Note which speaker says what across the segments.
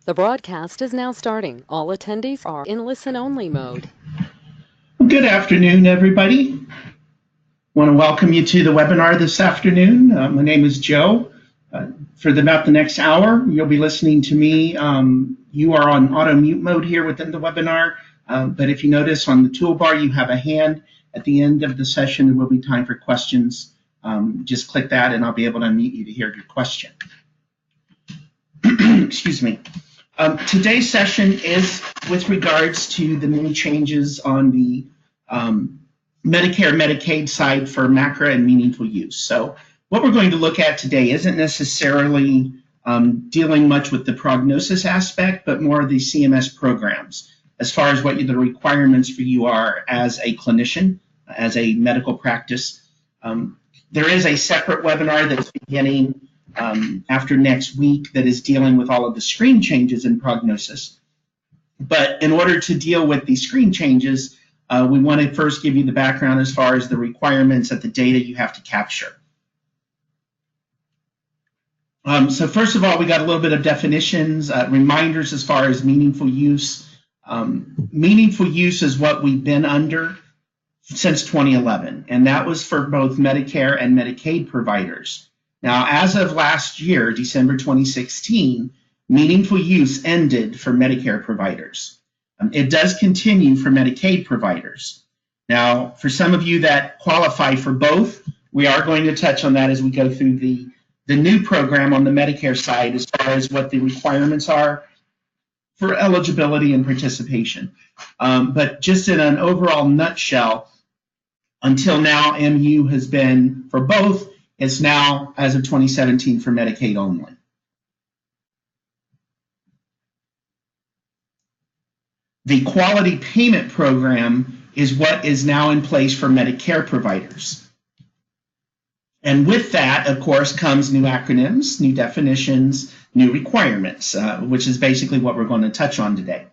Speaker 1: The broadcast is now starting. All attendees are in listen-only mode.
Speaker 2: Good afternoon, everybody. I want to welcome you to the webinar this afternoon. My name is Joe. For about the next hour, you'll be listening to me. You are on auto mute mode here within the webinar, but if you notice on the toolbar, you have a hand. At the end of the session, there will be time for questions. Just click that and I'll be able to unmute you to hear your question. Excuse me. Today's session is with regards to the many changes on the Medicare, Medicaid side for MACRA and meaningful use. So what we're going to look at today isn't necessarily dealing much with the PrognoCIS aspect, but more of the CMS programs, as far as what the requirements for you are as a clinician, as a medical practice. There is a separate webinar that's beginning after next week that is dealing with all of the screen changes in PrognoCIS. But in order to deal with the screen changes, we want to first give you the background as far as the requirements of the data you have to capture. So first of all, we got a little bit of definitions, reminders as far as meaningful use. Meaningful use is what we've been under since 2011, and that was for both Medicare and Medicaid providers. Now, as of last year, December 2016, meaningful use ended for Medicare providers. It does continue for Medicaid providers. Now, for some of you that qualify for both, we are going to touch on that as we go through the new program on the Medicare side as far as what the requirements are for eligibility and participation. But just in an overall nutshell, until now, MU has been for both. It's now, as of 2017, for Medicaid only. The quality payment program is what is now in place for Medicare providers. And with that, of course, comes new acronyms, new definitions, new requirements, which is basically what we're going to touch on today.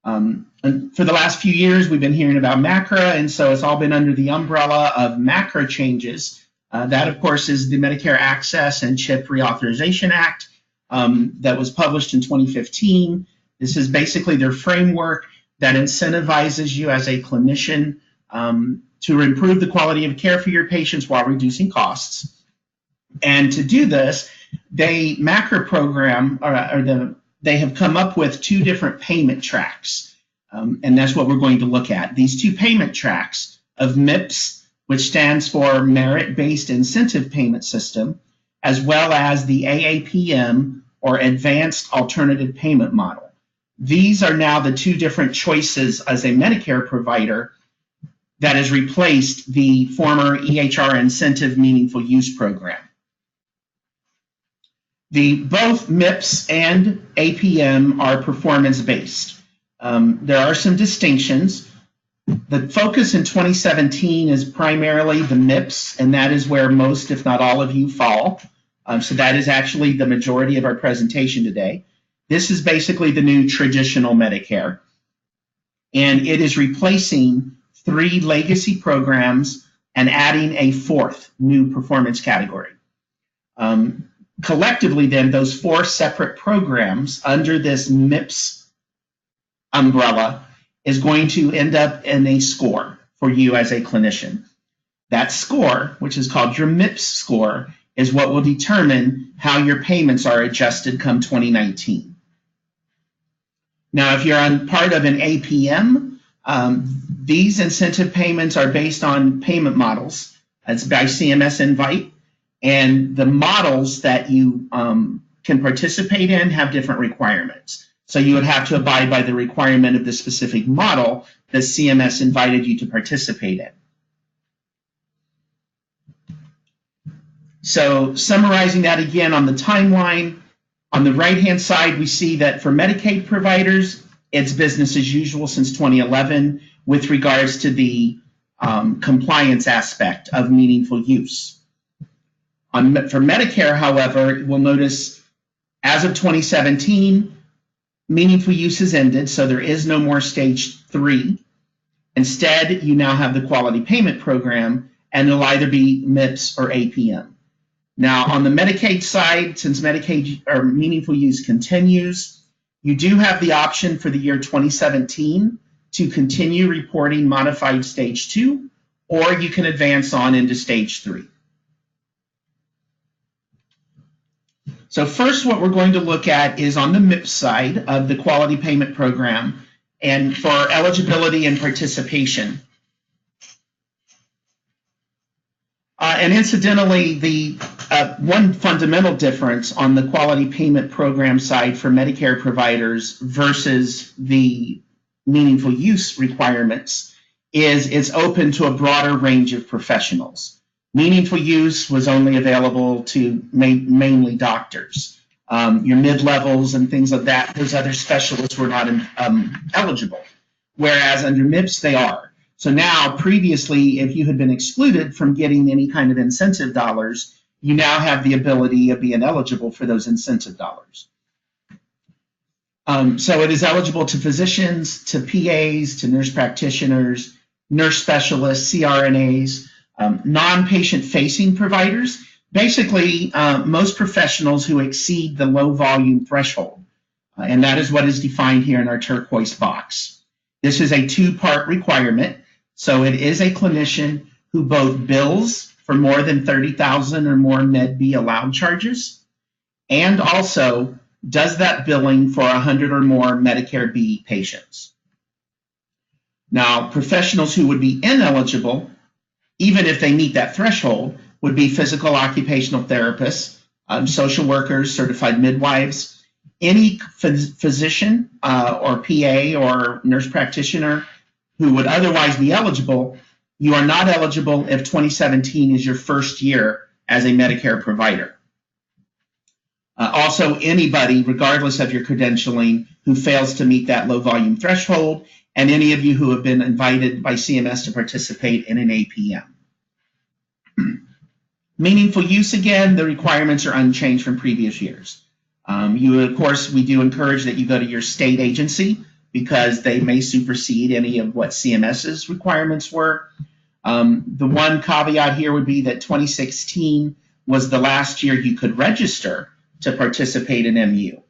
Speaker 2: And for the last few years, we've been hearing about MACRA, and so it's all been under the umbrella of MACRA changes. That, of course, is the Medicare Access and CHIP Reauthorization Act that was published in 2015. This is basically their framework that incentivizes you as a clinician to improve the quality of care for your patients while reducing costs. And to do this, they MACRA program, they have come up with two different payment tracks, and that's what we're going to look at. These two payment tracks of MIPS, which stands for Merit-Based Incentive Payment System, as well as the AAPM, or Advanced Alternative Payment Model. These are now the two different choices as a Medicare provider that has replaced the former EHR Incentive Meaningful Use Program. Both MIPS and APM are performance-based. There are some distinctions. The focus in 2017 is primarily the MIPS, and that is where most, if not all of you, fall. So that is actually the majority of our presentation today. This is basically the new traditional Medicare, and it is replacing 3 legacy programs and adding a 4th new performance category. Collectively, then, those 4 separate programs under this MIPS umbrella is going to end up in a score for you as a clinician. That score, which is called your MIPS score, is what will determine how your payments are adjusted come 2019. Now, if you're on part of an APM, these incentive payments are based on payment models. That's by CMS Invite, and the models that you can participate in have different requirements. So you would have to abide by the requirement of the specific model that CMS invited you to participate in. So summarizing that again on the timeline, on the right-hand side, we see that for Medicaid providers, it's business as usual since 2011 with regards to the compliance aspect of meaningful use. For Medicare, however, we'll notice as of 2017, meaningful use has ended, so there is no more stage 3. Instead, you now have the quality payment program, and it'll either be MIPS or APM. Now, on the Medicaid side, since Medicaid or meaningful use continues, You do have the option for the year 2017 to continue reporting modified stage 2, or you can advance on into stage 3. So first, what we're going to look at is on the MIPS side of the quality payment program and for eligibility and participation. And incidentally, the one fundamental difference on the quality payment program side for Medicare providers versus the meaningful use requirements is it's open to a broader range of professionals. Meaningful use was only available to mainly doctors. Your mid-levels and things like that, those other specialists were not eligible, whereas under MIPS they are. So now, previously, if you had been excluded from getting any kind of incentive dollars, you now have the ability of being eligible for those incentive dollars. So it is eligible to physicians, to PAs, to nurse practitioners, nurse specialists, CRNAs, non-patient facing providers, basically most professionals who exceed the low volume threshold. And that is what is defined here in our turquoise box. This is a two-part requirement. So it is a clinician who both bills for more than 30,000 or more Med B allowed charges, and also does that billing for 100 or more Medicare B patients. Now, professionals who would be ineligible, even if they meet that threshold, would be physical occupational therapists, social workers, certified midwives, any physician or PA or nurse practitioner who would otherwise be eligible. You are not eligible if 2017 is your first year as a Medicare provider. Also, anybody, regardless of your credentialing, who fails to meet that low volume threshold, and any of you who have been invited by CMS to participate in an APM. Meaningful use, again, the requirements are unchanged from previous years. Of course, we do encourage that you go to your state agency because they may supersede any of what CMS's requirements were. The one caveat here would be that 2016 was the last year you could register to participate in MU.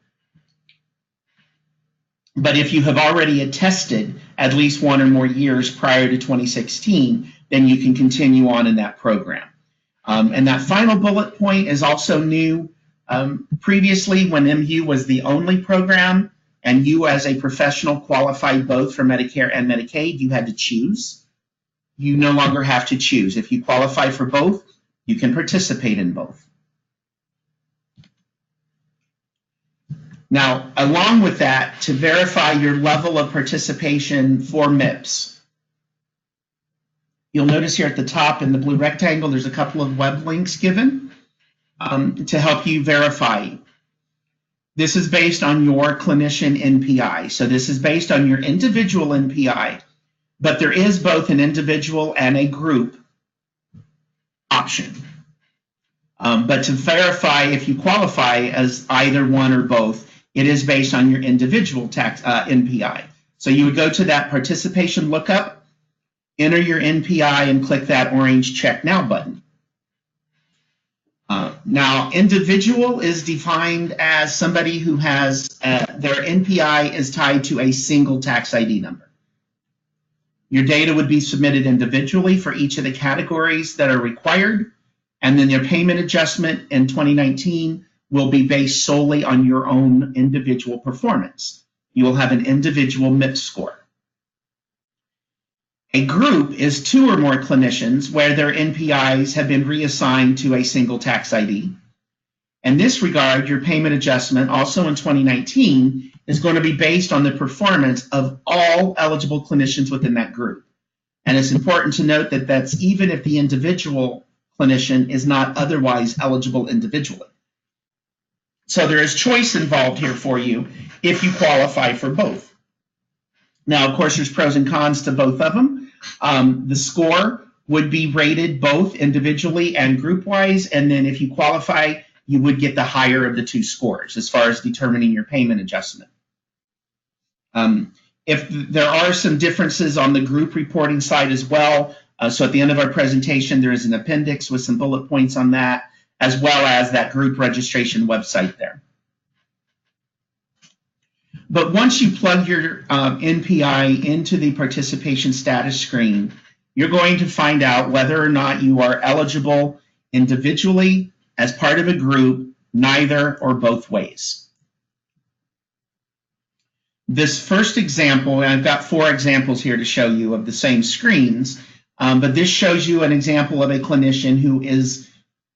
Speaker 2: But if you have already attested at least 1 or more years prior to 2016, then you can continue on in that program. And that final bullet point is also new. Previously, when MU was the only program, and you as a professional qualified both for Medicare and Medicaid, you had to choose. You no longer have to choose. If you qualify for both, you can participate in both. Now, along with that, to verify your level of participation for MIPS, you'll notice here at the top in the blue rectangle, there's a couple of web links given to help you verify. This is based on your clinician NPI. So this is based on your individual NPI, but there is both an individual and a group option. But to verify if you qualify as either one or both, it is based on your individual NPI. So you would go to that participation lookup, enter your NPI, and click that orange Check Now button. Now, individual is defined as somebody who has their NPI is tied to a single tax ID number. Your data would be submitted individually for each of the categories that are required, and then your payment adjustment in 2019 will be based solely on your own individual performance. You will have an individual MIPS score. A group is 2 or more clinicians where their NPIs have been reassigned to a single tax ID. In this regard, your payment adjustment, also in 2019, is going to be based on the performance of all eligible clinicians within that group. And it's important to note that that's even if the individual clinician is not otherwise eligible individually. So there is choice involved here for you if you qualify for both. Now, of course, there's pros and cons to both of them. The score would be rated both individually and group-wise, and then if you qualify, you would get the higher of the 2 scores as far as determining your payment adjustment. If there are some differences on the group reporting side as well, so at the end of our presentation, there is an appendix with some bullet points on that, as well as that group registration website there. But once you plug your NPI into the participation status screen, you're going to find out whether or not you are eligible individually, as part of a group, neither, or both ways. This first example, and I've got 4 examples here to show you of the same screens, but this shows you an example of a clinician who is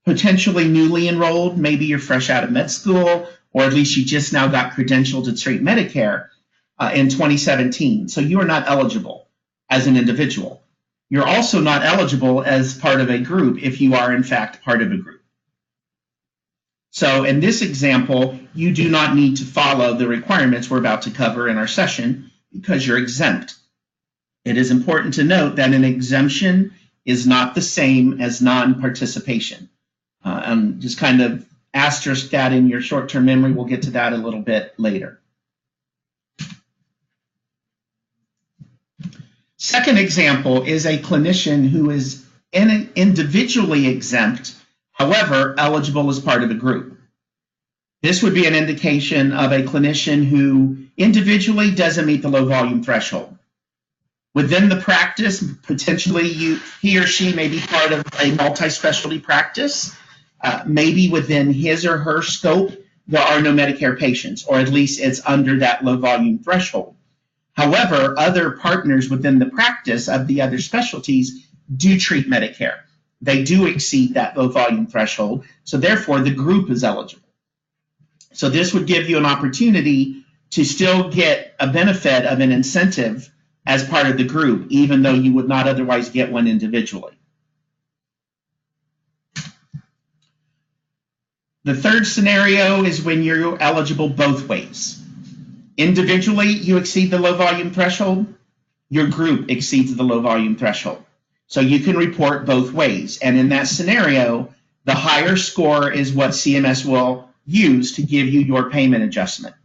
Speaker 2: potentially newly enrolled. Maybe you're fresh out of med school, or at least you just now got credentialed to treat Medicare in 2017. So you are not eligible as an individual. You're also not eligible as part of a group if you are in fact part of a group. So in this example, you do not need to follow the requirements we're about to cover in our session because you're exempt. It is important to note that an exemption is not the same as non-participation. Just kind of asterisk that in your short-term memory. We'll get to that a little bit later. Second example is a clinician who is individually exempt, however, eligible as part of a group. This would be an indication of a clinician who individually doesn't meet the low volume threshold. Within the practice, potentially he or she may be part of a multi-specialty practice. Maybe within his or her scope, there are no Medicare patients, or at least it's under that low volume threshold. However, other partners within the practice of the other specialties do treat Medicare. They do exceed that low volume threshold, so therefore the group is eligible. So this would give you an opportunity to still get a benefit of an incentive as part of the group, even though you would not otherwise get one individually. The third scenario is when you're eligible both ways. Individually, you exceed the low volume threshold. Your group exceeds the low volume threshold. So you can report both ways. And in that scenario, the higher score is what CMS will use to give you your payment adjustment.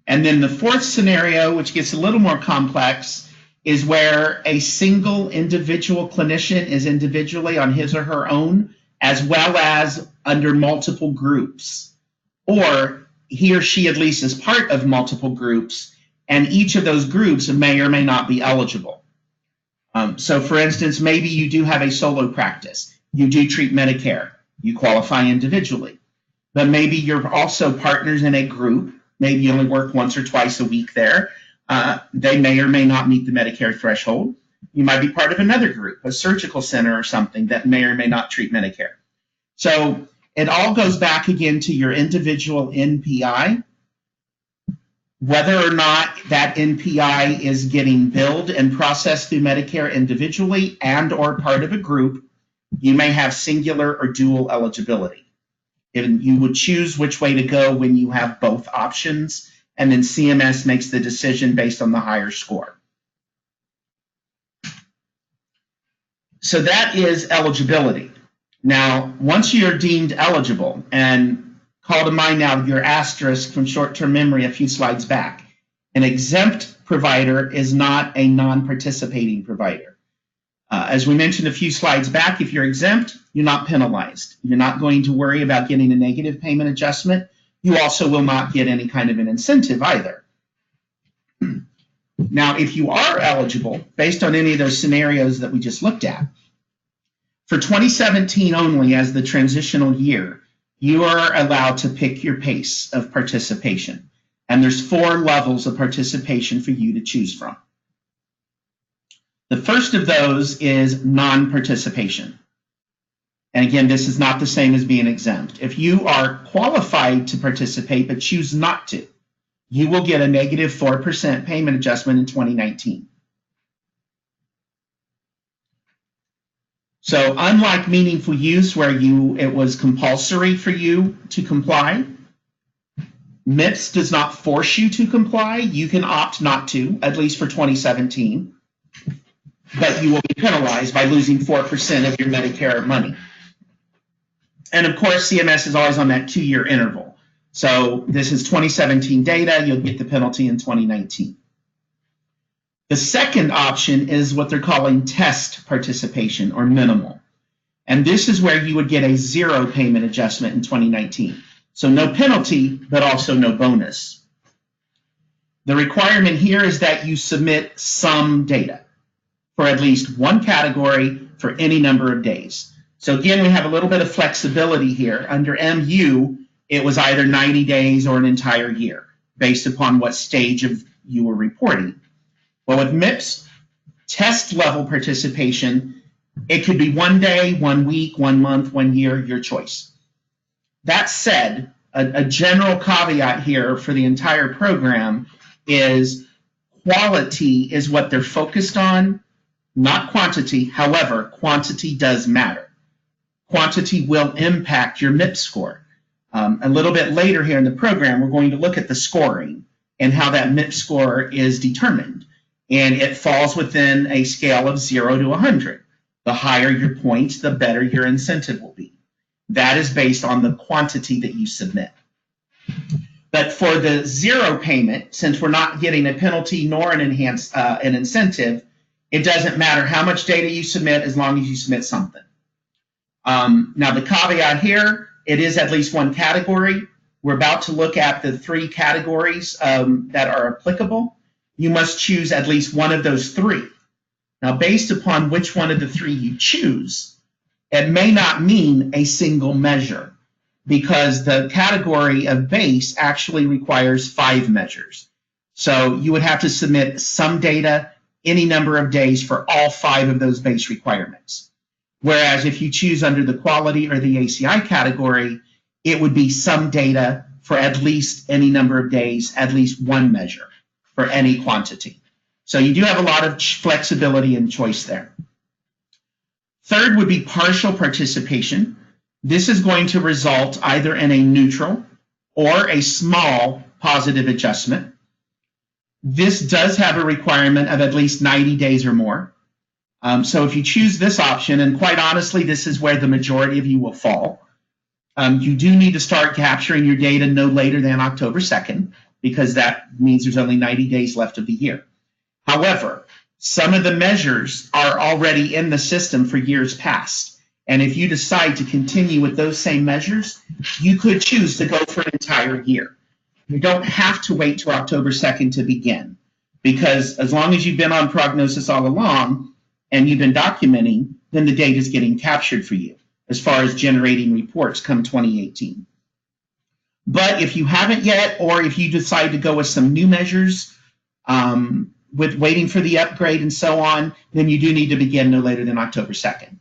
Speaker 2: And then the fourth scenario, which gets a little more complex, is where a single individual clinician is individually on his or her own, as well as under multiple groups. Or he or she at least is part of multiple groups, and each of those groups may or may not be eligible. So for instance, maybe you do have a solo practice. You do treat Medicare. You qualify individually. But maybe you're also partners in a group. Maybe you only work once or twice a week there. They may or may not meet the Medicare threshold. You might be part of another group, a surgical center or something that may or may not treat Medicare. So it all goes back again to your individual NPI. Whether or not that NPI is getting billed and processed through Medicare individually and or part of a group, you may have singular or dual eligibility. And you would choose which way to go when you have both options, and then CMS makes the decision based on the higher score. So that is eligibility. Now, once you're deemed eligible, and call to mind now your asterisk from short-term memory a few slides back, an exempt provider is not a non-participating provider. As we mentioned a few slides back, if you're exempt, you're not penalized. You're not going to worry about getting a negative payment adjustment. You also will not get any kind of an incentive either. Now, if you are eligible, based on any of those scenarios that we just looked at, for 2017 only as the transitional year, you are allowed to pick your pace of participation. And there's 4 levels of participation for you to choose from. The first of those is non-participation. And again, this is not the same as being exempt. If you are qualified to participate but choose not to, you will get a negative 4% payment adjustment in 2019. So unlike meaningful use where it was compulsory for you to comply, MIPS does not force you to comply. You can opt not to, at least for 2017. But you will be penalized by losing 4% of your Medicare money. And of course, CMS is always on that 2-year interval. So this is 2017 data. You'll get the penalty in 2019. The second option is what they're calling test participation or minimal. And this is where you would get a zero payment adjustment in 2019. So no penalty, but also no bonus. The requirement here is that you submit some data for at least one category for any number of days. So again, we have a little bit of flexibility here. Under MU, it was either 90 days or an entire year, based upon what stage of you were reporting. Well, with MIPS test level participation, it could be 1 day, 1 week, 1 month, 1 year, your choice. That said, a general caveat here for the entire program is quality is what they're focused on, not quantity. However, quantity does matter. Quantity will impact your MIPS score. A little bit later here in the program, we're going to look at the scoring and how that MIPS score is determined. And it falls within a scale of 0 to 100. The higher your points, the better your incentive will be. That is based on the quantity that you submit. But for the zero payment, since we're not getting a penalty nor an incentive, it doesn't matter how much data you submit as long as you submit something. Now the caveat here, it is at least one category. We're about to look at the 3 categories that are applicable. You must choose at least one of those 3. Now, based upon which one of the 3 you choose, it may not mean a single measure, because the category of base actually requires 5 measures. So you would have to submit some data any number of days for all 5 of those base requirements. Whereas if you choose under the quality or the ACI category, it would be some data for at least any number of days, at least 1 measure for any quantity. So you do have a lot of flexibility and choice there. Third would be partial participation. This is going to result either in a neutral or a small positive adjustment. This does have a requirement of at least 90 days or more. So if you choose this option, and quite honestly, this is where the majority of you will fall, you do need to start capturing your data no later than October 2nd, because that means there's only 90 days left of the year. However, some of the measures are already in the system for years past. And if you decide to continue with those same measures, you could choose to go for an entire year. You don't have to wait till October 2nd to begin, because as long as you've been on PrognoCIS all along and you've been documenting, then the data is getting captured for you as far as generating reports come 2018. But if you haven't yet, or if you decide to go with some new measures, with waiting for the upgrade and so on, then you do need to begin no later than October 2nd.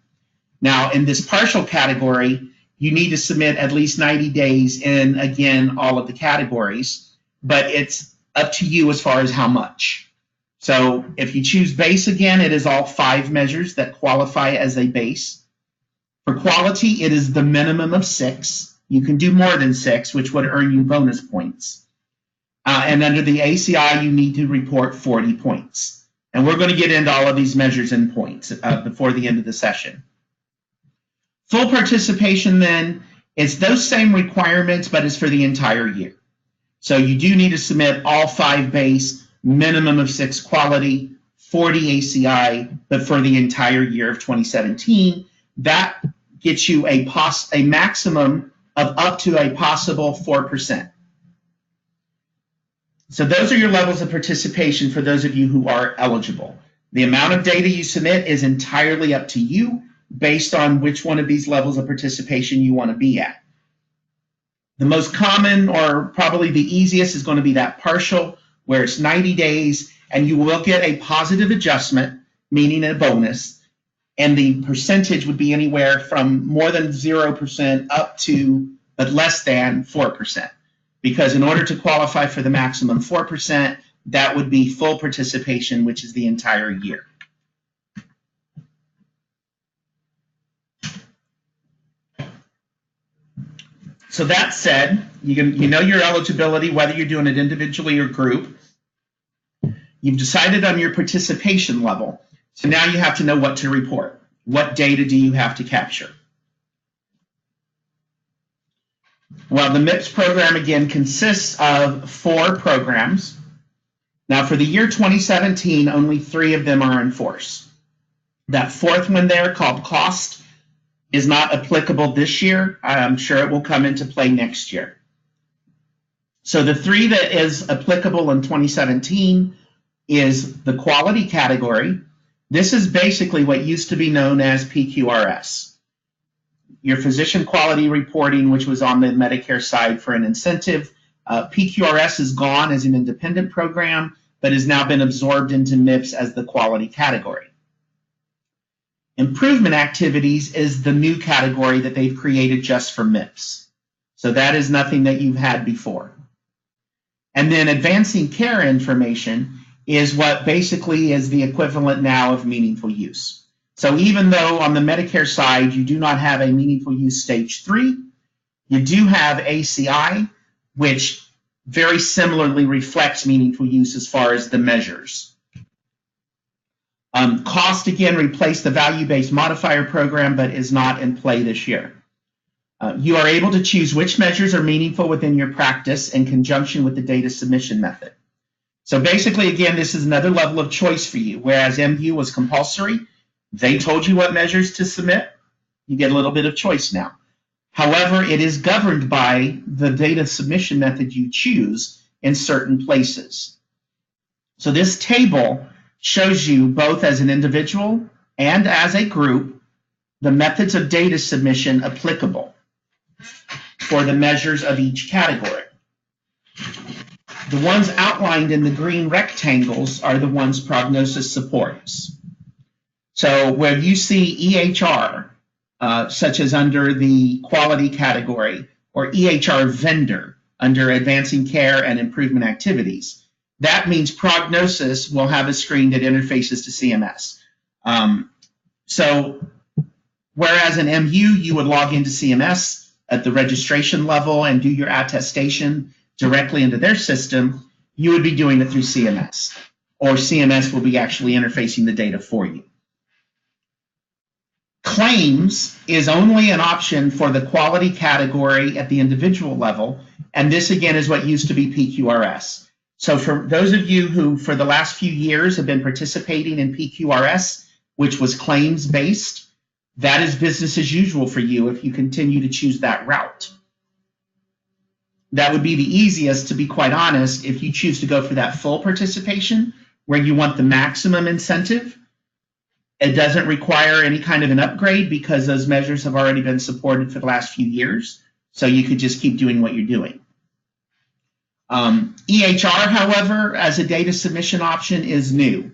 Speaker 2: Now, in this partial category, you need to submit at least 90 days in, again, all of the categories, but it's up to you as far as how much. So if you choose base again, it is all 5 measures that qualify as a base. For quality, it is the minimum of 6. You can do more than 6, which would earn you bonus points. And under the ACI, you need to report 40 points. And we're going to get into all of these measures and points before the end of the session. Full participation, then, is those same requirements, but it's for the entire year. So you do need to submit all 5 base, minimum of 6 quality, 40 ACI, but for the entire year of 2017. That gets you a maximum of up to a possible 4%. So those are your levels of participation for those of you who are eligible. The amount of data you submit is entirely up to you based on which one of these levels of participation you want to be at. The most common, or probably the easiest, is going to be that partial, where it's 90 days, and you will get a positive adjustment, meaning a bonus, and the percentage would be anywhere from more than 0% up to, but less than 4%. Because in order to qualify for the maximum 4%, that would be full participation, which is the entire year. So that said, you know your eligibility, whether you're doing it individually or group. You've decided on your participation level. So now you have to know what to report. What data do you have to capture? Well, the MIPS program, again, consists of 4 programs. Now, for the year 2017, only 3 of them are in force. That 4th one there, called cost, is not applicable this year. I'm sure it will come into play next year. So the three that is applicable in 2017 is the quality category. This is basically what used to be known as PQRS. Your physician quality reporting, which was on the Medicare side for an incentive. PQRS is gone as an independent program, but has now been absorbed into MIPS as the quality category. Improvement activities is the new category that they've created just for MIPS. So that is nothing that you've had before. And then advancing care information is what basically is the equivalent now of meaningful use. So even though on the Medicare side you do not have a meaningful use stage 3, you do have ACI, which very similarly reflects meaningful use as far as the measures. Cost, again, replaced the value-based modifier program, but is not in play this year. You are able to choose which measures are meaningful within your practice in conjunction with the data submission method. So basically, again, this is another level of choice for you. Whereas MU was compulsory, they told you what measures to submit. You get a little bit of choice now. However, it is governed by the data submission method you choose in certain places. So this table shows you both as an individual and as a group the methods of data submission applicable for the measures of each category. The ones outlined in the green rectangles are the ones PrognoCIS supports. So where you see EHR, such as under the quality category, or EHR vendor under advancing care and improvement activities, that means PrognoCIS will have a screen that interfaces to CMS. So whereas in MU, you would log into CMS at the registration level and do your attestation directly into their system, you would be doing it through CMS, or CMS will be actually interfacing the data for you. Claims is only an option for the quality category at the individual level, and this again is what used to be PQRS. So for those of you who for the last few years have been participating in PQRS, which was claims-based, that is business as usual for you if you continue to choose that route. That would be the easiest, to be quite honest, if you choose to go for that full participation where you want the maximum incentive. It doesn't require any kind of an upgrade because those measures have already been supported for the last few years. So you could just keep doing what you're doing. EHR, however, as a data submission option is new.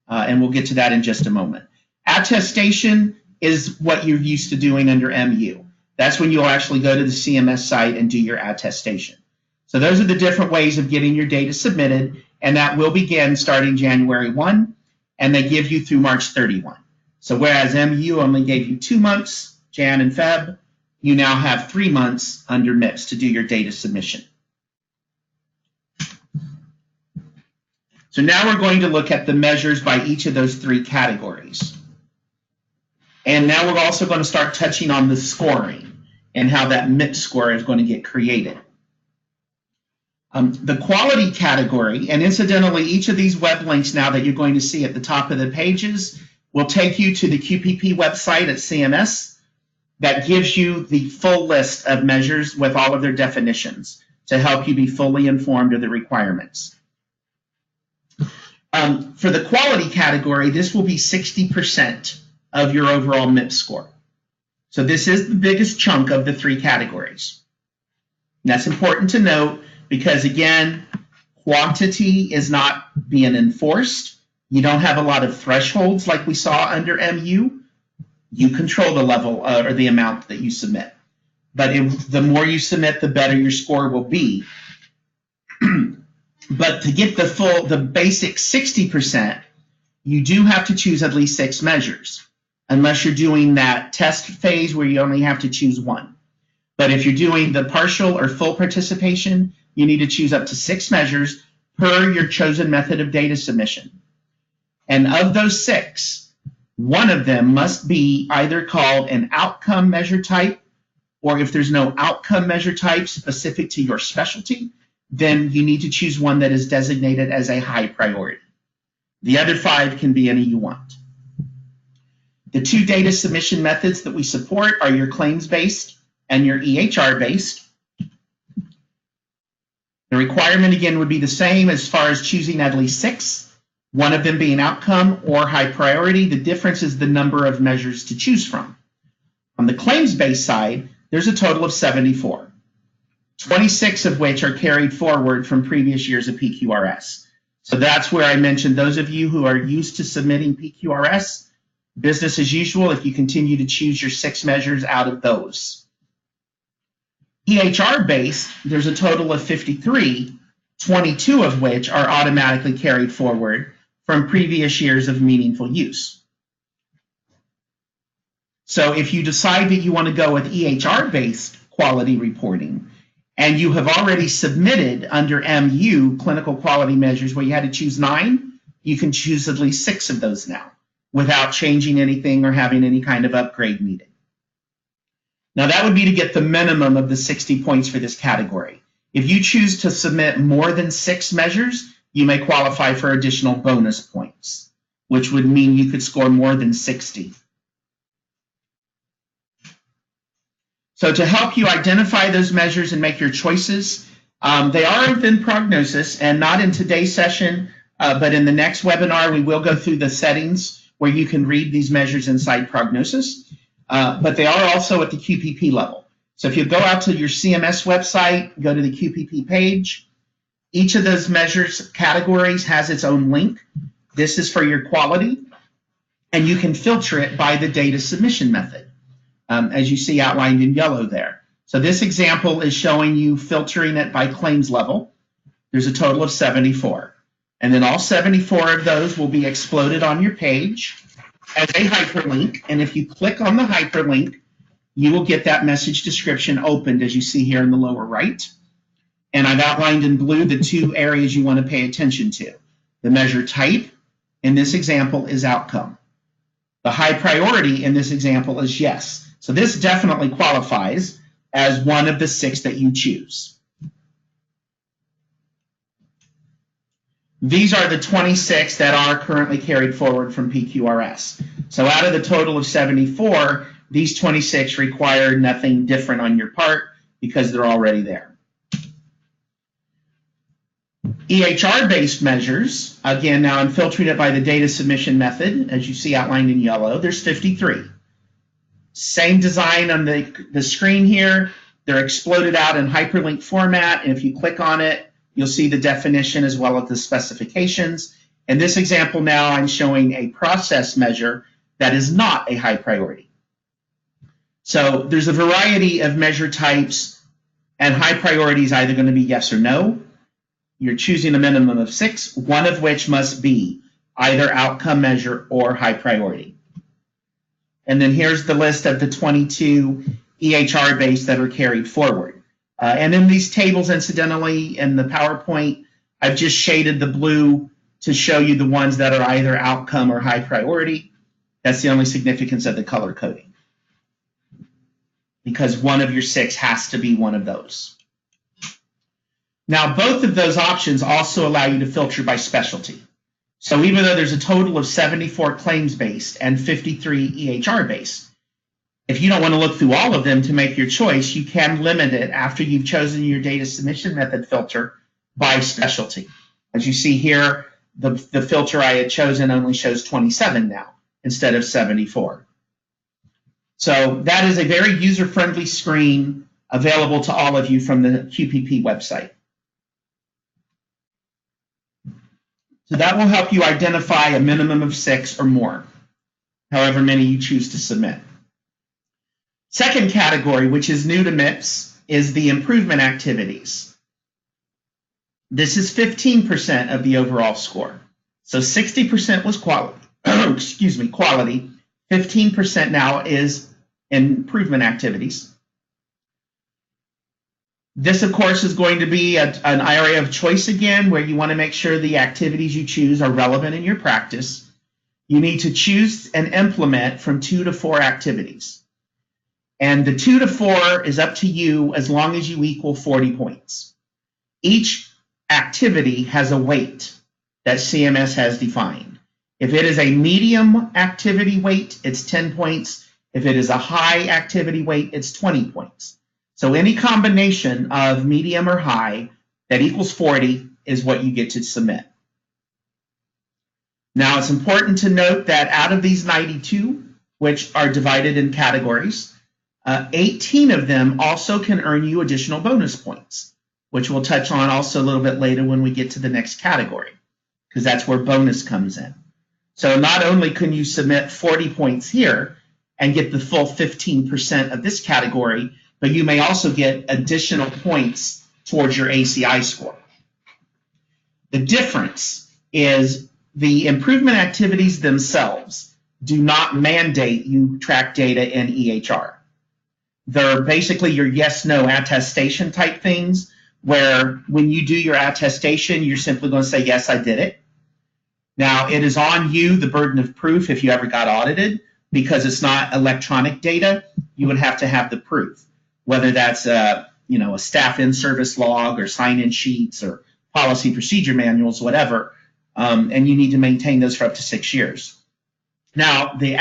Speaker 2: And we'll get to that in just a moment. Attestation is what you're used to doing under MU. That's when you'll actually go to the CMS site and do your attestation. So those are the different ways of getting your data submitted, and that will begin starting January 1, and they give you through March 31. So whereas MU only gave you 2 months, Jan and Feb, you now have 3 months under MIPS to do your data submission. So now we're going to look at the measures by each of those 3 categories. And now we're also going to start touching on the scoring and how that MIPS score is going to get created. The quality category, and incidentally, each of these web links now that you're going to see at the top of the pages will take you to the QPP website at CMS that gives you the full list of measures with all of their definitions to help you be fully informed of the requirements. For the quality category, this will be 60% of your overall MIPS score. So this is the biggest chunk of the 3 categories. And that's important to note because, again, quantity is not being enforced. You don't have a lot of thresholds like we saw under MU. You control the level or the amount that you submit. But the more you submit, the better your score will be. But to get the basic 60%, you do have to choose at least 6 measures, unless you're doing that test phase where you only have to choose 1. But if you're doing the partial or full participation, you need to choose up to 6 measures per your chosen method of data submission. And of those 6, one of them must be either called an outcome measure type, or if there's no outcome measure type specific to your specialty, then you need to choose one that is designated as a high priority. The other 5 can be any you want. The two data submission methods that we support are your claims-based and your EHR-based. The requirement, again, would be the same as far as choosing at least 6, one of them being outcome or high priority. The difference is the number of measures to choose from. On the claims-based side, there's a total of 74, 26 of which are carried forward from previous years of PQRS. So that's where I mentioned those of you who are used to submitting PQRS, business as usual if you continue to choose your 6 measures out of those. EHR-based, there's a total of 53, 22 of which are automatically carried forward from previous years of meaningful use. So if you decide that you want to go with EHR-based quality reporting, and you have already submitted under MU clinical quality measures where you had to choose 9, you can choose at least 6 of those now without changing anything or having any kind of upgrade needed. Now that would be to get the minimum of the 60 points for this category. If you choose to submit more than 6 measures, you may qualify for additional bonus points, which would mean you could score more than 60. So to help you identify those measures and make your choices, they are within PrognoCIS and not in today's session, but in the next webinar, we will go through the settings where you can read these measures inside PrognoCIS, but they are also at the QPP level. So if you go out to your CMS website, go to the QPP page, each of those measures categories has its own link. This is for your quality, and you can filter it by the data submission method. As you see outlined in yellow there. So this example is showing you filtering it by claims level. There's a total of 74. And then all 74 of those will be exploded on your page as a hyperlink. And if you click on the hyperlink, you will get that message description opened as you see here in the lower right. And I've outlined in blue the 2 areas you want to pay attention to. The measure type in this example is outcome. The high priority in this example is yes. So this definitely qualifies as one of the 6 that you choose. These are the 26 that are currently carried forward from PQRS. So out of the total of 74, these 26 require nothing different on your part because they're already there. EHR-based measures, again, now I'm filtering it by the data submission method, as you see outlined in yellow. There's 53. Same design on the screen here. They're exploded out in hyperlink format, and if you click on it, you'll see the definition as well as the specifications. In this example now, I'm showing a process measure that is not a high priority. So there's a variety of measure types, and high priority is either going to be yes or no. You're choosing a minimum of 6, one of which must be either outcome measure or high priority. And then here's the list of the 22 EHR-based that are carried forward. And in these tables, incidentally, in the PowerPoint, I've just shaded the blue to show you the ones that are either outcome or high priority. That's the only significance of the color coding, because one of your 6 has to be one of those. Now, both of those options also allow you to filter by specialty. So even though there's a total of 74 claims-based and 53 EHR-based, if you don't want to look through all of them to make your choice, you can limit it after you've chosen your data submission method filter by specialty. As you see here, the filter I had chosen only shows 27 now instead of 74. So that is a very user-friendly screen available to all of you from the QPP website. So that will help you identify a minimum of 6 or more, however many you choose to submit. Second category, which is new to MIPS, is the improvement activities. This is 15% of the overall score. So 60% was quality, quality. 15% now is improvement activities. This, of course, is going to be an area of choice again, where you want to make sure the activities you choose are relevant in your practice. You need to choose and implement from 2 to 4 activities. And the 2 to 4 is up to you as long as you equal 40 points. Each activity has a weight that CMS has defined. If it is a medium activity weight, it's 10 points. If it is a high activity weight, it's 20 points. So any combination of medium or high that equals 40 is what you get to submit. Now, it's important to note that out of these 92, which are divided in categories, 18 of them also can earn you additional bonus points, which we'll touch on also a little bit later when we get to the next category, because that's where bonus comes in. So not only can you submit 40 points here and get the full 15% of this category, but you may also get additional points towards your ACI score. The difference is the improvement activities themselves do not mandate you track data in EHR. They're basically your yes-no attestation type things, where when you do your attestation, you're simply going to say, yes, I did it. Now, it is on you, the burden of proof, if you ever got audited, because it's not electronic data, you would have to have the proof, whether that's a staff in-service log or sign-in sheets or policy procedure manuals, whatever, and you need to maintain those for up to 6 years. Now, the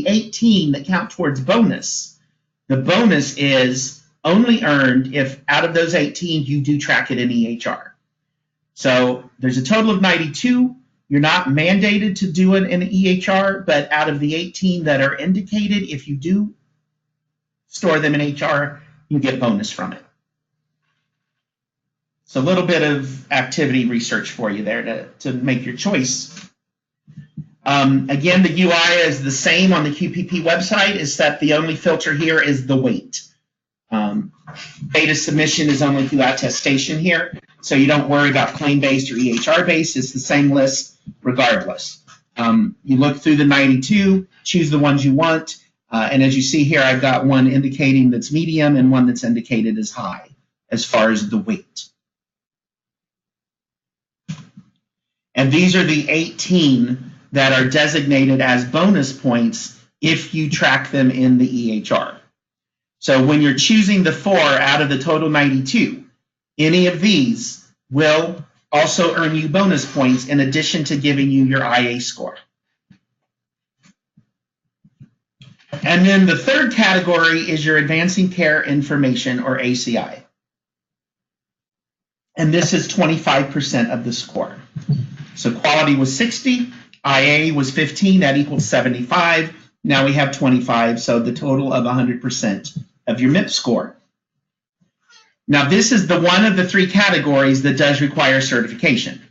Speaker 2: 18 that count towards bonus, the bonus is only earned if out of those 18 you do track it in EHR. So there's a total of 92. You're not mandated to do it in EHR, but out of the 18 that are indicated, if you do store them in HR, you get bonus from it. So a little bit of activity research for you there to make your choice. Again, the UI is the same on the QPP website, except the only filter here is the weight. Data submission is only through attestation here, so you don't worry about claim-based or EHR-based. It's the same list regardless. You look through the 92, choose the ones you want, and as you see here, I've got one indicating that's medium and one that's indicated as high as far as the weight. And these are the 18 that are designated as bonus points if you track them in the EHR. So when you're choosing the 4 out of the total 92, any of these will also earn you bonus points in addition to giving you your IA score. And then the third category is your Advancing Care Information, or ACI. And this is 25% of the score. So quality was 60, IA was 15, that equals 75. Now we have 25, so the total of 100% of your MIPS score. Now this is the one of the 3 categories that does require certification,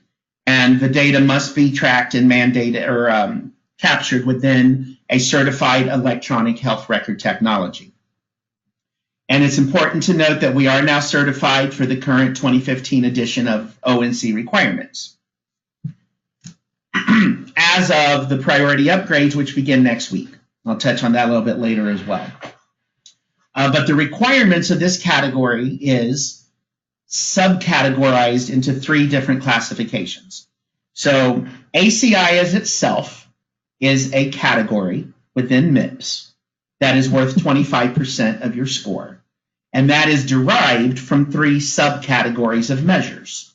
Speaker 2: and the data must be tracked and mandated or captured within a certified electronic health record technology. And it's important to note that we are now certified for the current 2015 edition of ONC requirements, as of the priority upgrades, which begin next week. I'll touch on that a little bit later as well. But the requirements of this category is subcategorized into 3 different classifications. So ACI as itself is a category within MIPS that is worth 25% of your score, and that is derived from 3 subcategories of measures.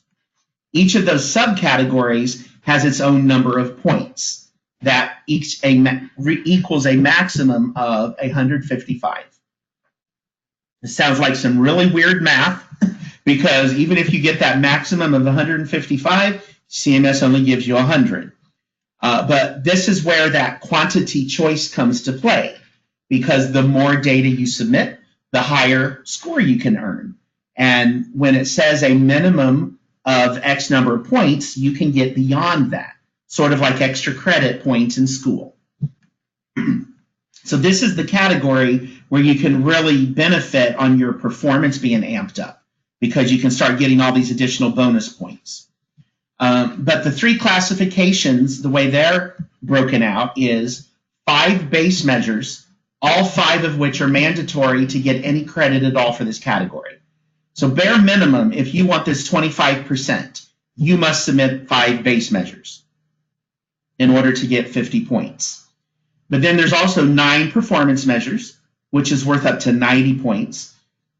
Speaker 2: Each of those subcategories has its own number of points that equals a maximum of 155. This sounds like some really weird math, because even if you get that maximum of 155, CMS only gives you 100. But this is where that quantity choice comes to play, because the more data you submit, the higher score you can earn. And when it says a minimum of X number of points, you can get beyond that, sort of like extra credit points in school. So this is the category where you can really benefit on your performance being amped up, because you can start getting all these additional bonus points. But the 3 classifications, the way they're broken out is 5 base measures, all 5 of which are mandatory to get any credit at all for this category. So bare minimum, if you want this 25%, you must submit 5 base measures in order to get 50 points. But then there's also 9 performance measures, which is worth up to 90 points.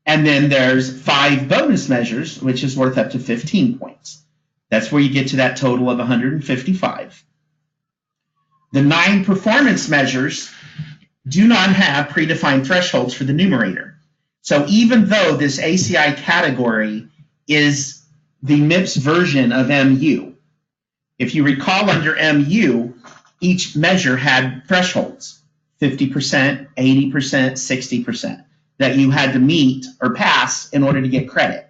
Speaker 2: And then there's 5 bonus measures, which is worth up to 15 points. That's where you get to that total of 155. The 9 performance measures do not have predefined thresholds for the numerator. So even though this ACI category is the MIPS version of MU, if you recall under MU, each measure had thresholds, 50%, 80%, 60%, that you had to meet or pass in order to get credit.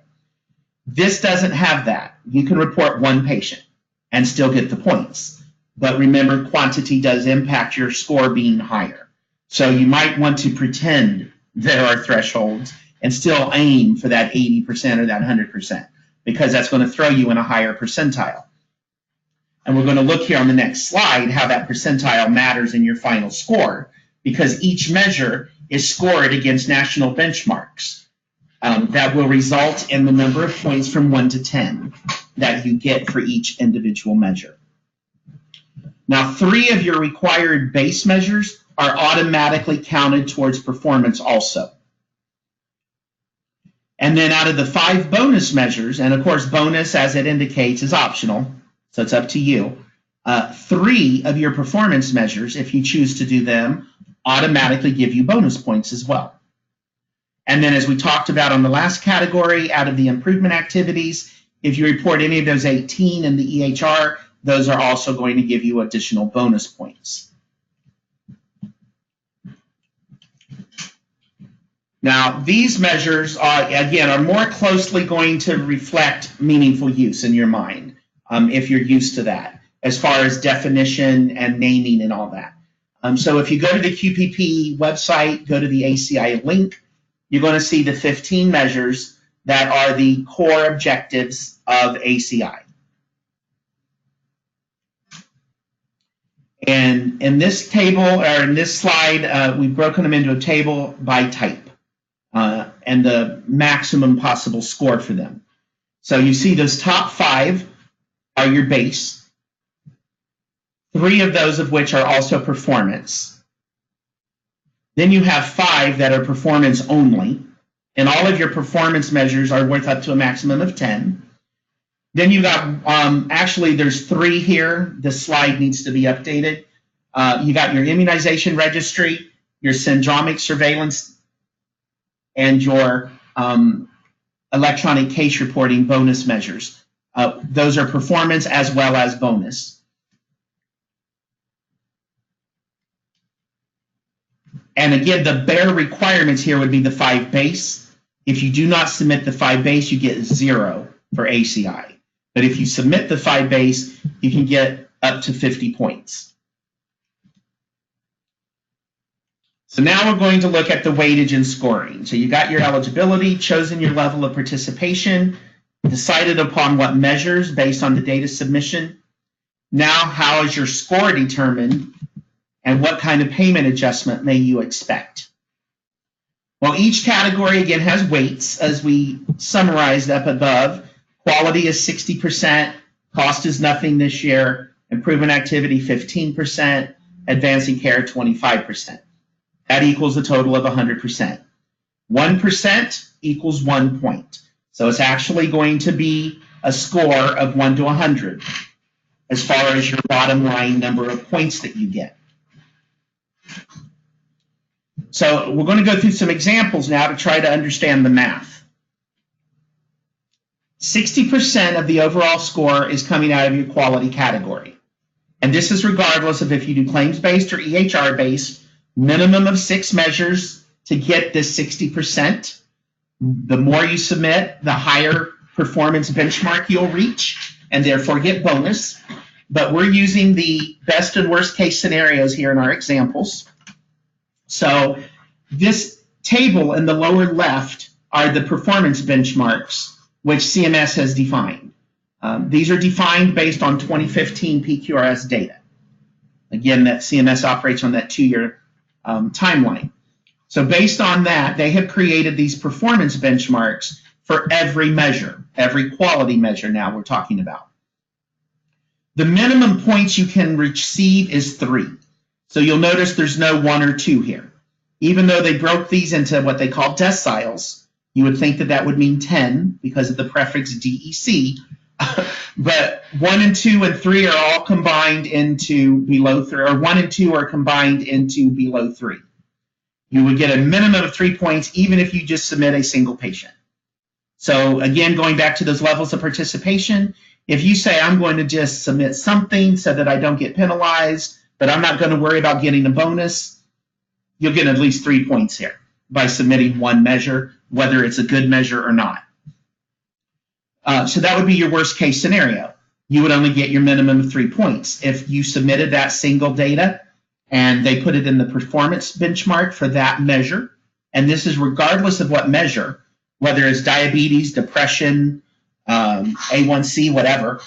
Speaker 2: This doesn't have that. You can report 1 patient and still get the points. But remember, quantity does impact your score being higher. So you might want to pretend there are thresholds and still aim for that 80% or that 100%, because that's going to throw you in a higher percentile. And we're going to look here on the next slide how that percentile matters in your final score, because each measure is scored against national benchmarks that will result in the number of points from 1 to 10 that you get for each individual measure. Now, 3 of your required base measures are automatically counted towards performance also. And then out of the 5 bonus measures, and of course bonus, as it indicates, is optional, so it's up to you, 3 of your performance measures, if you choose to do them, automatically give you bonus points as well. And then as we talked about on the last category, out of the improvement activities, if you report any of those 18 in the EHR, those are also going to give you additional bonus points. Now, these measures are, again, are more closely going to reflect meaningful use in your mind, if you're used to that, as far as definition and naming and all that. So if you go to the QPP website, go to the ACI link, you're going to see the 15 measures that are the core objectives of ACI. And in this table, or in this slide, we've broken them into a table by type. And the maximum possible score for them. So you see those top 5 are your base, 3 of those of which are also performance. Then you have 5 that are performance only, and all of your performance measures are worth up to a maximum of 10. Then you got, actually there's 3 here. This slide needs to be updated. You got your immunization registry, your syndromic surveillance, and your electronic case reporting bonus measures. Those are performance as well as bonus. And again, the bare requirements here would be the 5 base. If you do not submit the 5 base, you get 0 for ACI. But if you submit the 5 base, you can get up to 50 points. So now we're going to look at the weightage and scoring. So you got your eligibility, chosen your level of participation, decided upon what measures based on the data submission. Now, how is your score determined, and what kind of payment adjustment may you expect? Well, each category, again, has weights, as we summarized up above. Quality is 60%, cost is nothing this year, improvement activity 15%, advancing care 25%. That equals a total of 100%. 1% equals 1 point. So it's actually going to be a score of 1 to 100 as far as your bottom line number of points that you get. So we're going to go through some examples now to try to understand the math. 60% of the overall score is coming out of your quality category. And this is regardless of if you do claims-based or EHR-based. Minimum of 6 measures to get this 60%. The more you submit, the higher performance benchmark you'll reach, and therefore get bonus. But we're using the best and worst case scenarios here in our examples. So this table in the lower left are the performance benchmarks which CMS has defined. These are defined based on 2015 PQRS data. Again, that CMS operates on that 2-year timeline. So based on that, they have created these performance benchmarks for every measure, every quality measure now we're talking about. The minimum points you can receive is 3. So you'll notice there's no 1 or 2 here. Even though they broke these into what they call deciles, you would think that that would mean 10 because of the prefix DEC. But 1 and 2 and 3 are all combined into below 3, or 1 and 2 are combined into below 3. You would get a minimum of 3 points even if you just submit a single patient. So again, going back to those levels of participation, if you say I'm going to just submit something so that I don't get penalized, but I'm not going to worry about getting a bonus, you'll get at least 3 points here by submitting one measure, whether it's a good measure or not. So that would be your worst case scenario. You would only get your minimum of 3 points. If you submitted that single data and they put it in the performance benchmark for that measure, and this is regardless of what measure, whether it's diabetes, depression, A1C, whatever.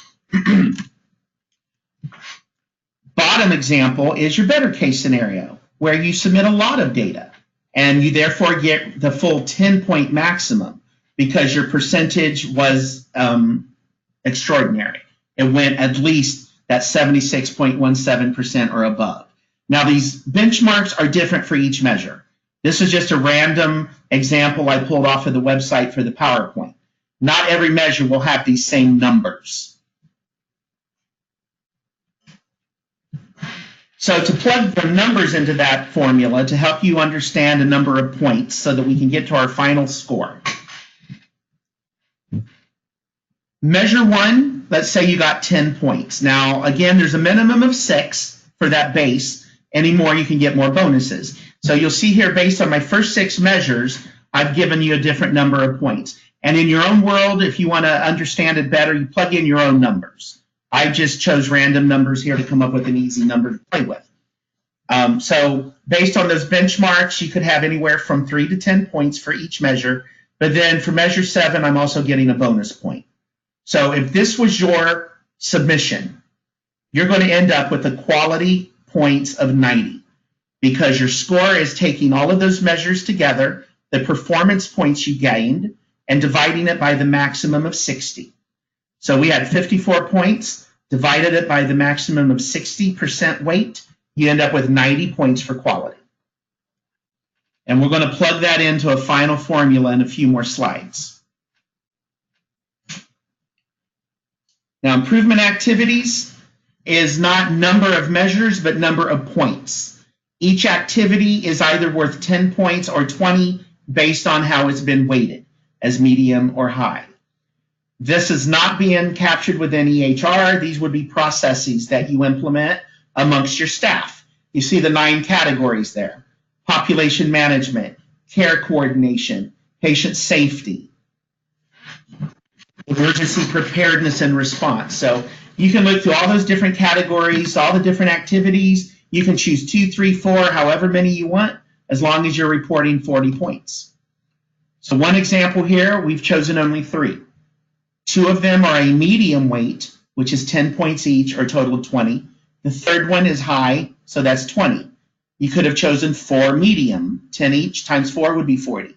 Speaker 2: Bottom example is your better case scenario, where you submit a lot of data and you therefore get the full 10-point maximum because your percentage was extraordinary. It went at least that 76.17% or above. Now, these benchmarks are different for each measure. This is just a random example I pulled off of the website for the PowerPoint. Not every measure will have these same numbers. So to plug the numbers into that formula to help you understand a number of points so that we can get to our final score. Measure 1, let's say you got 10 points. Now, again, there's a minimum of 6 for that base. Any more, you can get more bonuses. So you'll see here, based on my first 6 measures, I've given you a different number of points. And in your own world, if you want to understand it better, you plug in your own numbers. I just chose random numbers here to come up with an easy number to play with. So based on those benchmarks, you could have anywhere from 3 to 10 points for each measure. But then for measure 7, I'm also getting a bonus point. So if this was your submission, you're going to end up with a quality points of 90 because your score is taking all of those measures together, the performance points you gained, and dividing it by the maximum of 60. So we had 54 points, divided it by the maximum of 60% weight, you end up with 90 points for quality. And we're going to plug that into a final formula in a few more slides. Now, improvement activities is not number of measures, but number of points. Each activity is either worth 10 points or 20 based on how it's been weighted as medium or high. This is not being captured within EHR. These would be processes that you implement amongst your staff. You see the 9 categories there: population management, care coordination, patient safety, emergency preparedness and response. So you can look through all those different categories, all the different activities. You can choose 2, 3, 4, however many you want, as long as you're reporting 40 points. So one example here, we've chosen only 3. 2 of them are a medium weight, which is 10 points each, or a total of 20. The third one is high, so that's 20. You could have chosen 4 medium, 10 each, times 4 would be 40.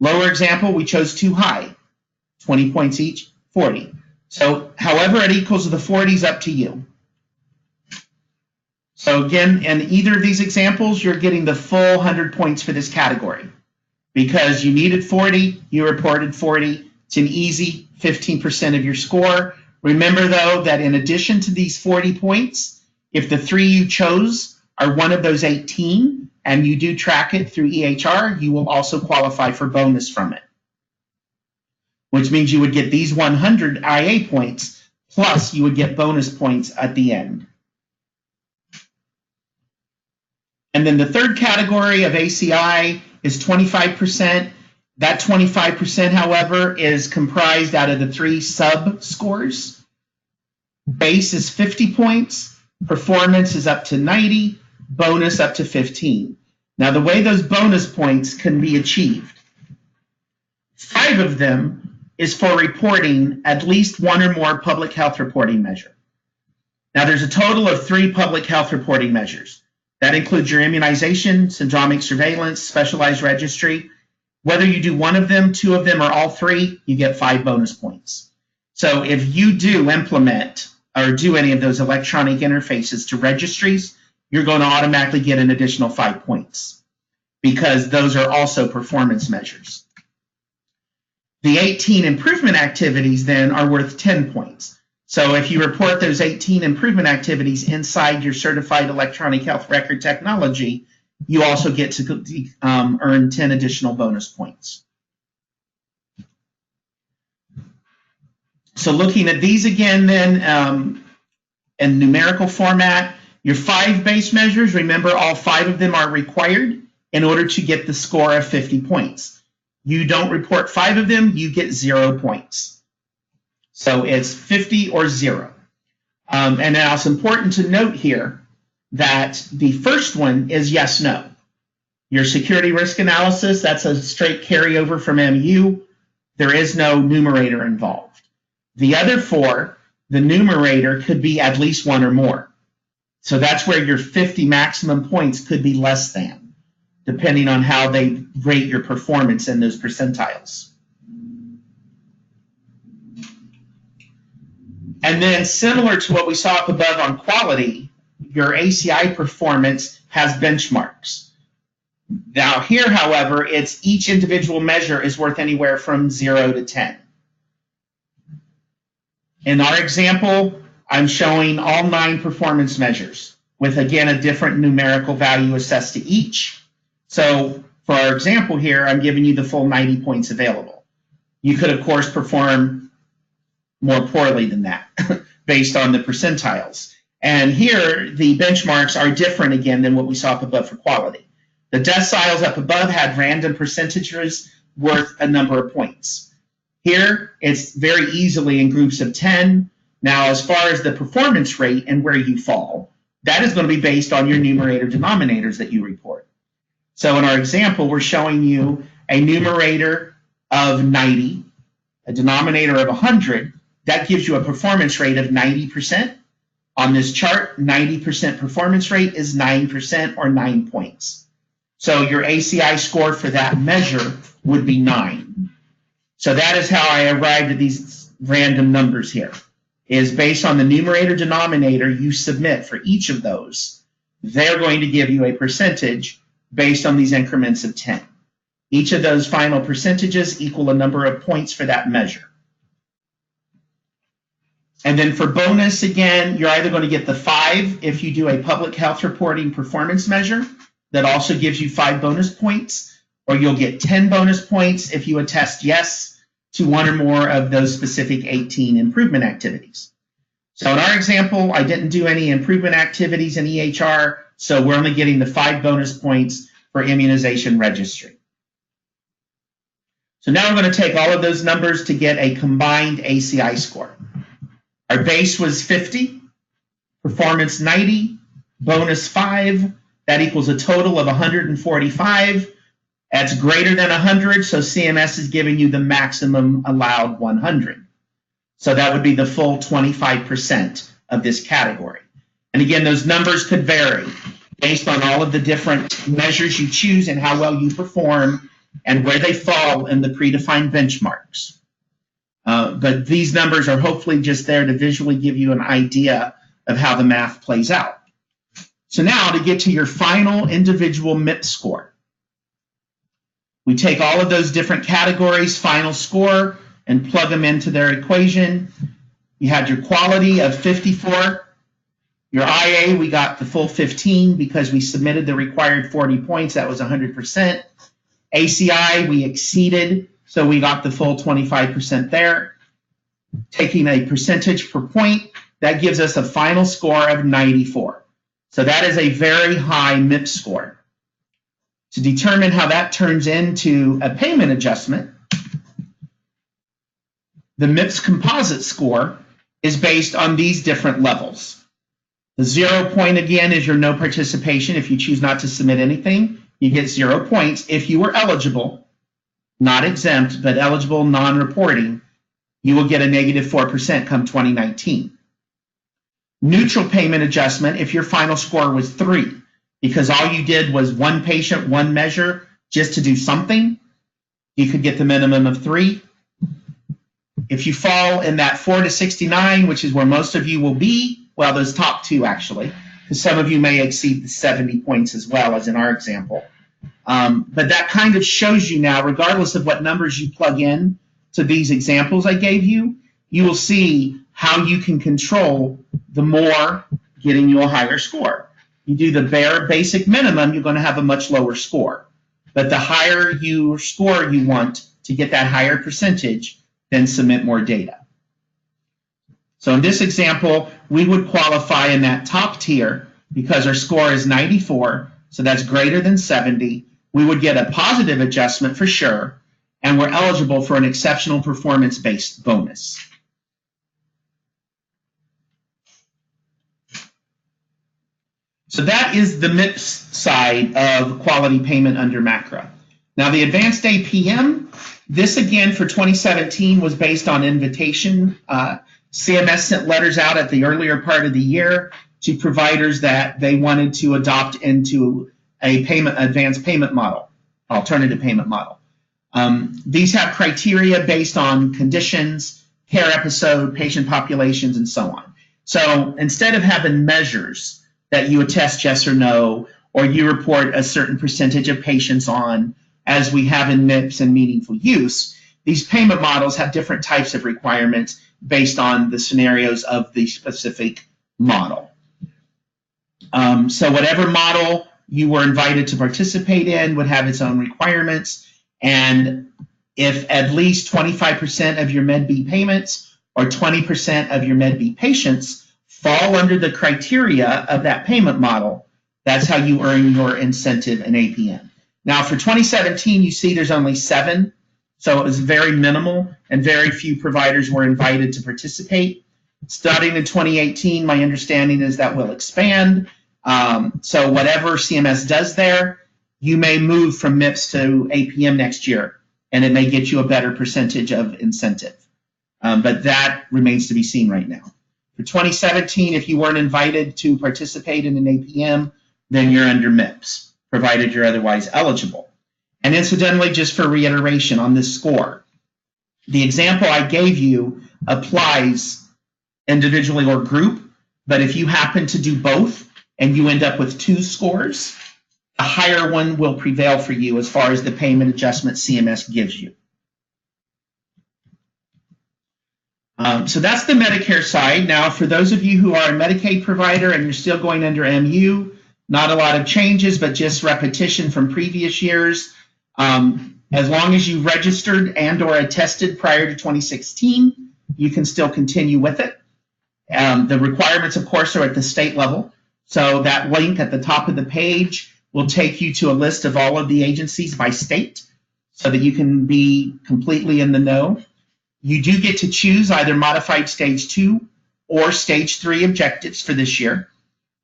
Speaker 2: Lower example, we chose 2 high, 20 points each, 40. So however it equals the 40 is up to you. So again, in either of these examples, you're getting the full 100 points for this category. Because you needed 40, you reported 40. It's an easy 15% of your score. Remember, though, that in addition to these 40 points, if the 3 you chose are one of those 18, and you do track it through EHR, you will also qualify for bonus from it, which means you would get these 100 IA points, plus you would get bonus points at the end. And then the third category of ACI is 25%. That 25%, however, is comprised out of the 3 sub-scores. Base is 50 points, performance is up to 90, bonus up to 15. Now, the way those bonus points can be achieved, 5 of them is for reporting at least 1 or more public health reporting measure. Now, there's a total of 3 public health reporting measures. That includes your immunization, syndromic surveillance, specialized registry. Whether you do 1 of them, 2 of them, or all 3, you get 5 bonus points. So if you do implement or do any of those electronic interfaces to registries, you're going to automatically get an additional 5 points because those are also performance measures. The 18 improvement activities then are worth 10 points. So if you report those 18 improvement activities inside your certified electronic health record technology, you also get to earn 10 additional bonus points. So looking at these again then in numerical format, your 5 base measures, remember all 5 of them are required in order to get the score of 50 points. You don't report 5 of them, you get 0 points. So it's 50 or 0. And now it's important to note here that the first one is yes, no. Your security risk analysis, that's a straight carryover from MU. There is no numerator involved. The other 4, the numerator could be at least 1 or more. So that's where your 50 maximum points could be less than, depending on how they rate your performance in those percentiles. And then similar to what we saw up above on quality, your ACI performance has benchmarks. Now here, however, it's each individual measure is worth anywhere from 0 to 10. In our example, I'm showing all 9 performance measures with, again, a different numerical value assessed to each. So for our example here, I'm giving you the full 90 points available. You could, of course, perform more poorly than that based on the percentiles. And here, the benchmarks are different, again, than what we saw up above for quality. The deciles up above had random percentages worth a number of points. Here, it's very easily in groups of 10. Now, as far as the performance rate and where you fall, that is going to be based on your numerator denominators that you report. So in our example, we're showing you a numerator of 90, a denominator of 100. That gives you a performance rate of 90%. On this chart, 90% performance rate is 9% or 9 points. So your ACI score for that measure would be 9. So that is how I arrived at these random numbers here, is based on the numerator denominator you submit for each of those. They're going to give you a percentage based on these increments of 10. Each of those final percentages equal a number of points for that measure. And then for bonus, again, you're either going to get the 5 if you do a public health reporting performance measure that also gives you 5 bonus points, or you'll get 10 bonus points if you attest yes to 1 or more of those specific 18 improvement activities. So in our example, I didn't do any improvement activities in EHR, so we're only getting the 5 bonus points for immunization registry. So now we're going to take all of those numbers to get a combined ACI score. Our base was 50, performance 90, bonus 5. That equals a total of 145. That's greater than 100, so CMS is giving you the maximum allowed 100. So that would be the full 25% of this category. And again, those numbers could vary based on all of the different measures you choose and how well you perform and where they fall in the predefined benchmarks. But these numbers are hopefully just there to visually give you an idea of how the math plays out. So now to get to your final individual MIPS score. We take all of those different categories, final score, and plug them into their equation. You had your quality of 54. Your IA, we got the full 15 because we submitted the required 40 points. That was 100%. ACI, we exceeded, so we got the full 25% there. Taking a percentage per point, that gives us a final score of 94. So that is a very high MIPS score. To determine how that turns into a payment adjustment, the MIPS composite score is based on these different levels. The 0 point, again, is your no participation. If you choose not to submit anything, you get 0 points. If you were eligible, not exempt, but eligible non-reporting, you will get a negative 4% come 2019. Neutral payment adjustment, if your final score was 3, because all you did was 1 patient, 1 measure, just to do something, you could get the minimum of 3. If you fall in that 4 to 69, which is where most of you will be, well, those top 2 actually, because some of you may exceed the 70 points as well, as in our example. But that kind of shows you now, regardless of what numbers you plug in to these examples I gave you, you will see how you can control the more getting you a higher score. You do the bare basic minimum, you're going to have a much lower score. But the higher your score you want to get that higher percentage, then submit more data. So in this example, we would qualify in that top tier because our score is 94, so that's greater than 70. We would get a positive adjustment for sure, and we're eligible for an exceptional performance-based bonus. So that is the MIPS side of quality payment under MACRA. Now the advanced APM, this again for 2017 was based on invitation. CMS sent letters out at the earlier part of the year to providers that they wanted to adopt into a advanced payment model, alternative payment model. These have criteria based on conditions, care episode, patient populations, and so on. So instead of having measures that you attest yes or no, or you report a certain percentage of patients on, as we have in MIPS and meaningful use, these payment models have different types of requirements based on the scenarios of the specific model. So whatever model you were invited to participate in would have its own requirements, and if at least 25% of your Med B payments or 20% of your Med B patients fall under the criteria of that payment model, that's how you earn your incentive in APM. Now for 2017, you see there's only 7, so it was very minimal and very few providers were invited to participate. Starting in 2018, my understanding is that will expand. So whatever CMS does there, you may move from MIPS to APM next year, and it may get you a better percentage of incentive. But that remains to be seen right now. For 2017, if you weren't invited to participate in an APM, then you're under MIPS, provided you're otherwise eligible. And incidentally, just for reiteration on this score, the example I gave you applies individually or group, but if you happen to do both and you end up with 2 scores, the higher one will prevail for you as far as the payment adjustment CMS gives you. So that's the Medicare side. Now, for those of you who are a Medicaid provider and you're still going under MU, not a lot of changes, but just repetition from previous years. As long as you registered and or attested prior to 2016, you can still continue with it. The requirements, of course, are at the state level. So that link at the top of the page will take you to a list of all of the agencies by state so that you can be completely in the know. You do get to choose either modified stage 2 or stage 3 objectives for this year.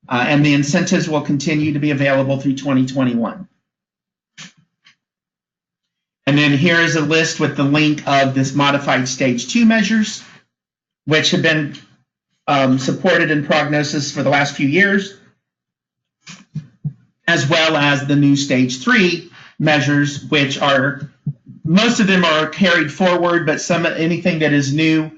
Speaker 2: And the incentives will continue to be available through 2021. And then here is a list with the link of this modified stage 2 measures, which have been supported in PrognoCIS for the last few years, as well as the new stage 3 measures, which are, most of them are carried forward, but anything that is new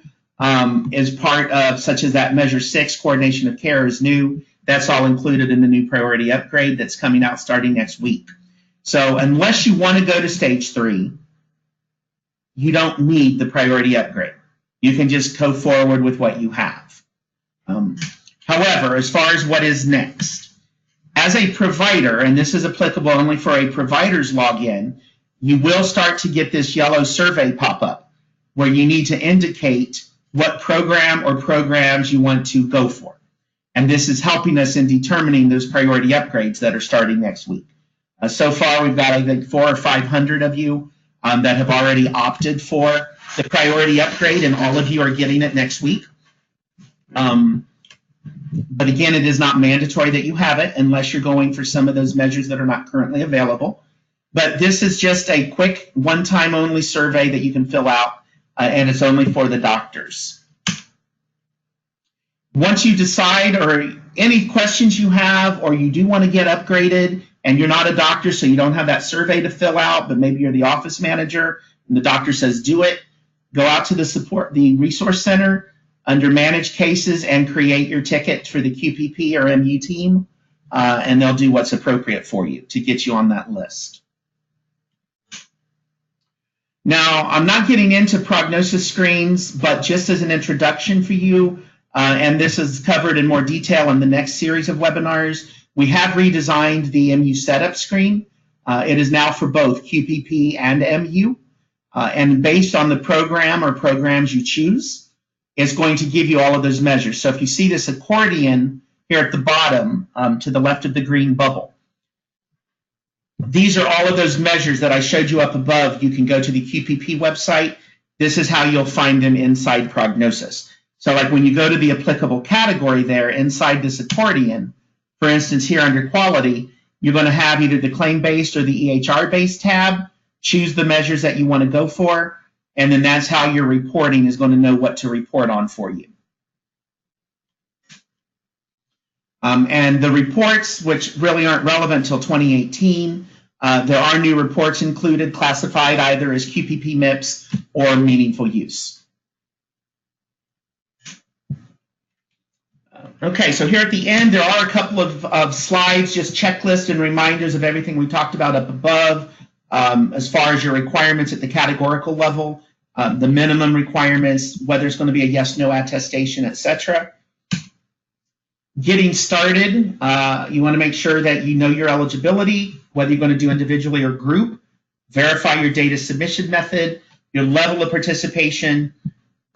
Speaker 2: is part of, such as that measure 6, coordination of care is new. That's all included in the new priority upgrade that's coming out starting next week. So unless you want to go to stage 3, you don't need the priority upgrade. You can just go forward with what you have. However, as far as what is next, as a provider, and this is applicable only for a provider's login, you will start to get this yellow survey pop up where you need to indicate what program or programs you want to go for. And this is helping us in determining those priority upgrades that are starting next week. So far, we've got, I think, 400 or 500 of you that have already opted for the priority upgrade, and all of you are getting it next week. But again, it is not mandatory that you have it unless you're going for some of those measures that are not currently available. But this is just a quick one-time only survey that you can fill out, and it's only for the doctors. Once you decide, or any questions you have, or you do want to get upgraded, and you're not a doctor, so you don't have that survey to fill out, but maybe you're the office manager, and the doctor says do it, go out to the resource center under managed cases and create your ticket for the QPP or MU team, and they'll do what's appropriate for you to get you on that list. Now, I'm not getting into prognosis screens, but just as an introduction for you, and this is covered in more detail in the next series of webinars, we have redesigned the MU setup screen. It is now for both QPP and MU, and based on the program or programs you choose, it's going to give you all of those measures. So if you see this accordion here at the bottom, to the left of the green bubble, these are all of those measures that I showed you up above. You can go to the QPP website. This is how you'll find them inside Prognosis. So like when you go to the applicable category there inside this accordion, for instance, here under quality, you're going to have either the claim-based or the EHR-based tab. Choose the measures that you want to go for, and then that's how your reporting is going to know what to report on for you. And the reports, which really aren't relevant until 2018, there are new reports included, classified either as QPP MIPS or meaningful use. Okay, so here at the end, there are a couple of slides, just checklists and reminders of everything we talked about up above, as far as your requirements at the categorical level, the minimum requirements, whether it's going to be a yes-no attestation, etc. Getting started, you want to make sure that you know your eligibility, whether you're going to do individually or group, verify your data submission method, your level of participation,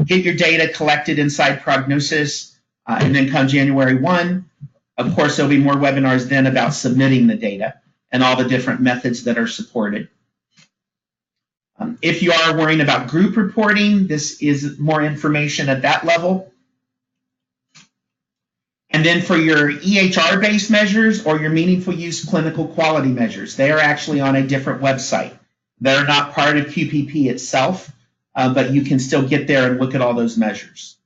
Speaker 2: get your data collected inside Prognosis, and then come January 1, of course, there'll be more webinars then about submitting the data and all the different methods that are supported. If you are worrying about group reporting, this is more information at that level. And then for your EHR-based measures or your meaningful use clinical quality measures, they are actually on a different website. They're not part of QPP itself, but you can still get there and look at all those measures.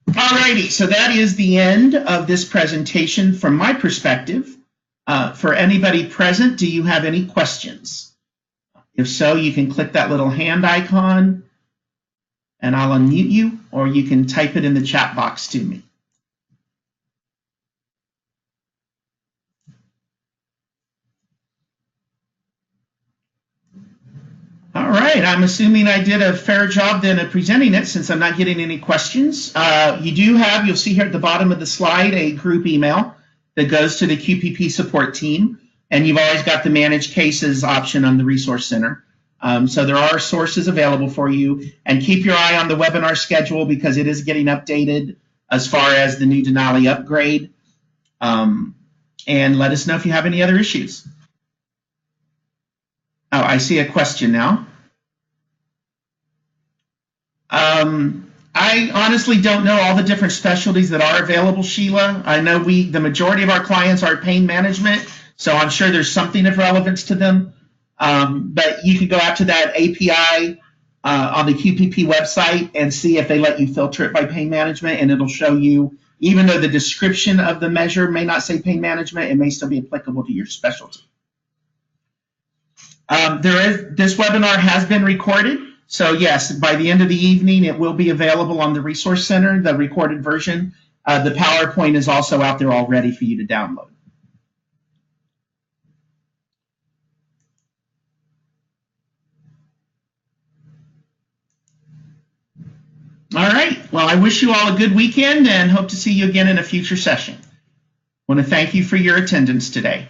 Speaker 2: Alrighty, so that is the end of this presentation from my perspective. For anybody present, do you have any questions? If so, you can click that little hand icon and I'll unmute you, or you can type it in the chat box to me. All right, I'm assuming I did a fair job then of presenting it since I'm not getting any questions. You do have, you'll see here at the bottom of the slide, a group email that goes to the QPP support team, and you've always got the managed cases option on the Resource Center. So there are sources available for you, and keep your eye on the webinar schedule because it is getting updated as far as the new Denali upgrade. And let us know if you have any other issues. Oh, I see a question now. I honestly don't know all the different specialties that are available, Sheila. I know the majority of our clients are pain management, so I'm sure there's something of relevance to them. But you can go out to that API on the QPP website and see if they let you filter it by pain management, and it'll show you, even though the description of the measure may not say pain management, it may still be applicable to your specialty. This webinar has been recorded, so yes, by the end of the evening, it will be available on the Resource Center, the recorded version. The PowerPoint is also out there already for you to download. All right, well, I wish you all a good weekend and hope to see you again in a future session. I want to thank you for your attendance today.